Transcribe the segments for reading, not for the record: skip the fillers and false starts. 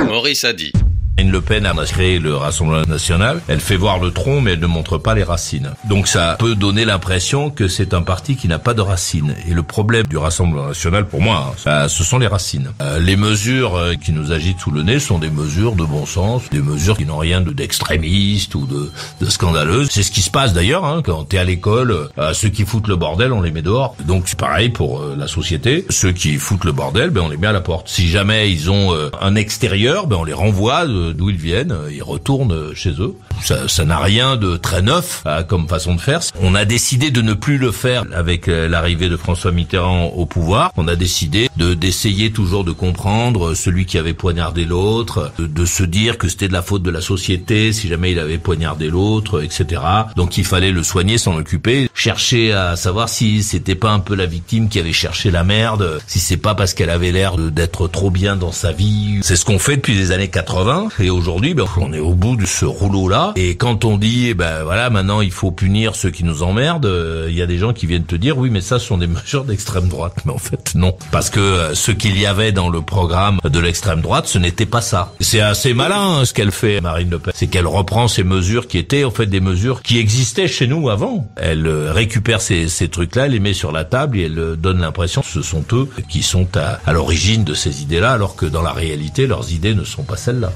Maurice a dit. Marine Le Pen a créé le Rassemblement national, elle fait voir le tronc mais elle ne montre pas les racines. Donc ça peut donner l'impression que c'est un parti qui n'a pas de racines. Et le problème du Rassemblement national, pour moi, ce sont les racines. Les mesures qui nous agitent sous le nez sont des mesures de bon sens, des mesures qui n'ont rien d'extrémiste ou de scandaleuse. C'est ce qui se passe d'ailleurs, quand t'es à l'école, ceux qui foutent le bordel, on les met dehors. Donc c'est pareil pour la société. Ceux qui foutent le bordel, on les met à la porte. Si jamais ils ont un extérieur, on les renvoie d'où ils viennent, ils retournent chez eux. Ça n'a rien de très neuf comme façon de faire. On a décidé de ne plus le faire avec l'arrivée de François Mitterrand au pouvoir. On a décidé d'essayer toujours de comprendre celui qui avait poignardé l'autre, de se dire que c'était de la faute de la société si jamais il avait poignardé l'autre, etc. Donc il fallait le soigner, s'en occuper, chercher à savoir si c'était pas un peu la victime qui avait cherché la merde, si c'est pas parce qu'elle avait l'air d'être trop bien dans sa vie. C'est ce qu'on fait depuis les années 80 et aujourd'hui on est au bout de ce rouleau-là. Et quand on dit voilà, maintenant il faut punir ceux qui nous emmerdent, il y a des gens qui viennent te dire oui mais ça ce sont des mesures d'extrême droite. Mais en fait non, parce que ce qu'il y avait dans le programme de l'extrême droite, ce n'était pas ça. C'est assez malin ce qu'elle fait, Marine Le Pen. C'est qu'elle reprend ces mesures qui étaient en fait des mesures qui existaient chez nous avant. Elle récupère ces trucs-là, elle les met sur la table et elle donne l'impression que ce sont eux qui sont à l'origine de ces idées-là, alors que dans la réalité, leurs idées ne sont pas celles-là.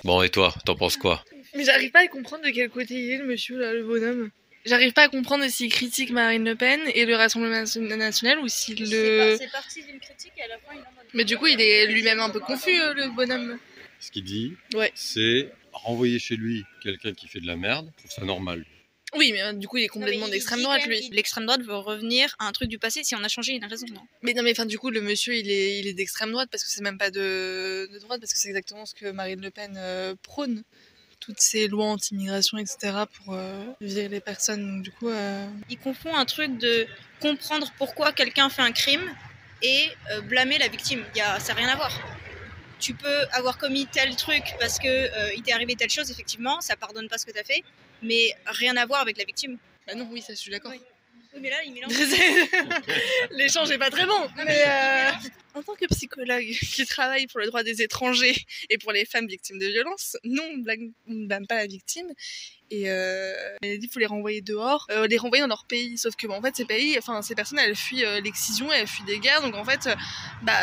Bon, et toi, t'en penses quoi? Mais j'arrive pas à comprendre de quel côté il est, le monsieur, là, le bonhomme. J'arrive pas à comprendre s'il critique Marine Le Pen et le Rassemblement national ou s'il le... C'est parti d'une critique et à la fin il en mode... Mais du coup, il est lui-même un peu confus, le bonhomme. Ce qu'il dit, Ouais. c'est renvoyer chez lui quelqu'un qui fait de la merde, je trouve ça normal. Oui, mais du coup, il est complètement d'extrême droite, lui. L'extrême droite veut revenir à un truc du passé. Si on a changé, il a raison, non? Mais non, mais enfin, du coup, le monsieur, il est d'extrême droite parce que c'est même pas de droite, parce que c'est exactement ce que Marine Le Pen prône. Toutes ces lois anti-immigration, etc., pour virer les personnes. Donc, du coup... Il confond un truc de comprendre pourquoi quelqu'un fait un crime et blâmer la victime. Ça n'a rien à voir. Tu peux avoir commis tel truc parce que il t'est arrivé telle chose, effectivement, ça pardonne pas ce que t'as fait, mais rien à voir avec la victime. Bah non, oui, ça, je suis d'accord. Oui, mais là, il mélange. L'échange est pas très bon. Mais en tant que psychologue qui travaille pour le droit des étrangers et pour les femmes victimes de violences, non, on ne blâme pas la victime. Et elle a dit qu'il faut les renvoyer dehors, les renvoyer dans leur pays. Sauf que en fait, ces personnes, elles fuient l'excision, elles fuient des guerres. Donc en fait,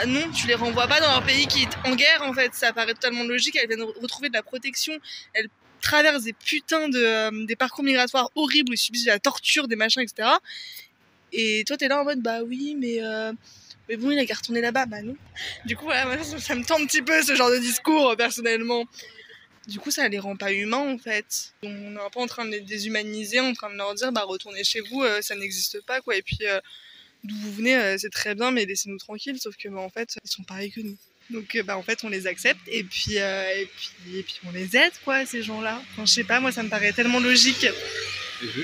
non, tu les renvoies pas dans leur pays qui est en guerre. En fait, ça paraît totalement logique. Elles viennent retrouver de la protection. Elles traversent des putains des parcours migratoires horribles où ils subissent de la torture, des machins, etc. Et toi, t'es là en mode oui, mais bon, il a qu'à retourner là-bas. Bah non. Du coup, voilà, moi, ça me tend un petit peu ce genre de discours, personnellement. Du coup, ça les rend pas humains, en fait. On n'est pas en train de les déshumaniser, en train de leur dire, retournez chez vous, ça n'existe pas, quoi. Et puis, d'où vous venez, c'est très bien, mais laissez-nous tranquilles. Sauf que, en fait, ils sont pareils que nous. Donc, en fait, on les accepte et puis on les aide, quoi, ces gens-là. Enfin, je sais pas, moi, ça me paraît tellement logique. Je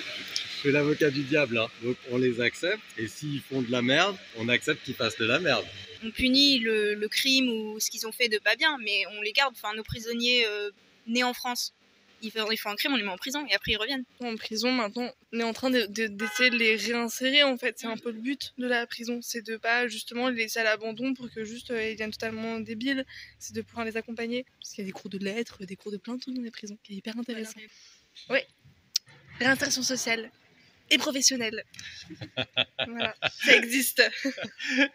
fais l'avocat du diable, hein. Donc on les accepte, et s'ils font de la merde, on accepte qu'ils fassent de la merde. On punit le crime ou ce qu'ils ont fait de pas bien, mais on les garde. Enfin, nos prisonniers nés en France, ils font un crime, on les met en prison et après ils reviennent. En prison, maintenant, on est en train d'essayer de les réinsérer, en fait. C'est un peu le but de la prison, c'est de pas justement les laisser à l'abandon pour que juste ils deviennent totalement débiles. C'est de pouvoir les accompagner. Parce qu'il y a des cours de lettres, des cours de plein de trucs dans les prisons, qui est hyper intéressant. Oui, réinsertion sociale et professionnelle. Voilà, ça existe.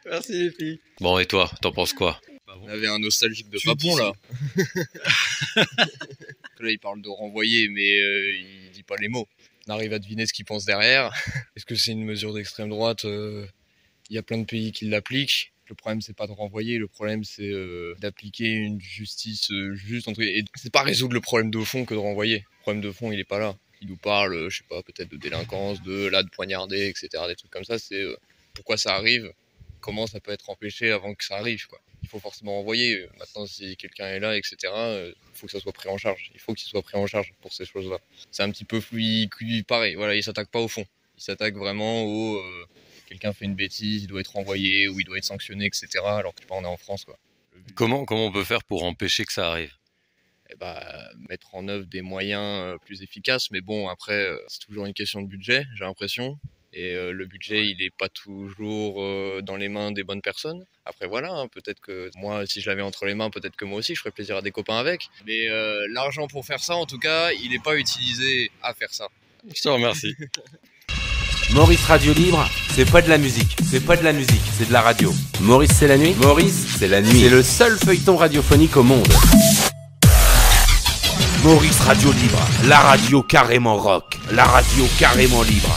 Merci les filles. Bon, et toi, t'en penses quoi? On avait un nostalgique de Papon là. Là il parle de renvoyer mais il dit pas les mots. On arrive à deviner ce qu'il pense derrière. Est-ce que c'est une mesure d'extrême droite? Il y a plein de pays qui l'appliquent. Le problème c'est pas de renvoyer, le problème c'est d'appliquer une justice juste. Et c'est pas résoudre le problème de fond que de renvoyer. Le problème de fond il est pas là. Il nous parle, je sais pas, peut-être de délinquance, de poignarder, etc. Des trucs comme ça, c'est pourquoi ça arrive, comment ça peut être empêché avant que ça arrive, quoi. Il faut forcément envoyer. Maintenant, si quelqu'un est là, etc., il faut que ça soit pris en charge. Il faut qu'il soit pris en charge pour ces choses-là. C'est un petit peu pareil. Voilà, il s'attaque pas au fond. Il s'attaque vraiment au quelqu'un fait une bêtise, il doit être renvoyé ou il doit être sanctionné, etc. Alors que on est en France, quoi. Comment on peut faire pour empêcher que ça arrive? Mettre en œuvre des moyens plus efficaces. Mais bon, après, c'est toujours une question de budget, j'ai l'impression. Et le budget, il est pas toujours dans les mains des bonnes personnes. Après voilà, hein, peut-être que moi, si je l'avais entre les mains, peut-être que moi aussi, je ferais plaisir à des copains avec. Mais l'argent pour faire ça, en tout cas, il n'est pas utilisé à faire ça. Je te remercie. Maurice Radio Libre, c'est pas de la musique, c'est pas de la musique, c'est de la radio. Maurice c'est la nuit, Maurice c'est la nuit. C'est le seul feuilleton radiophonique au monde. Maurice Radio Libre, la radio carrément rock, la radio carrément libre.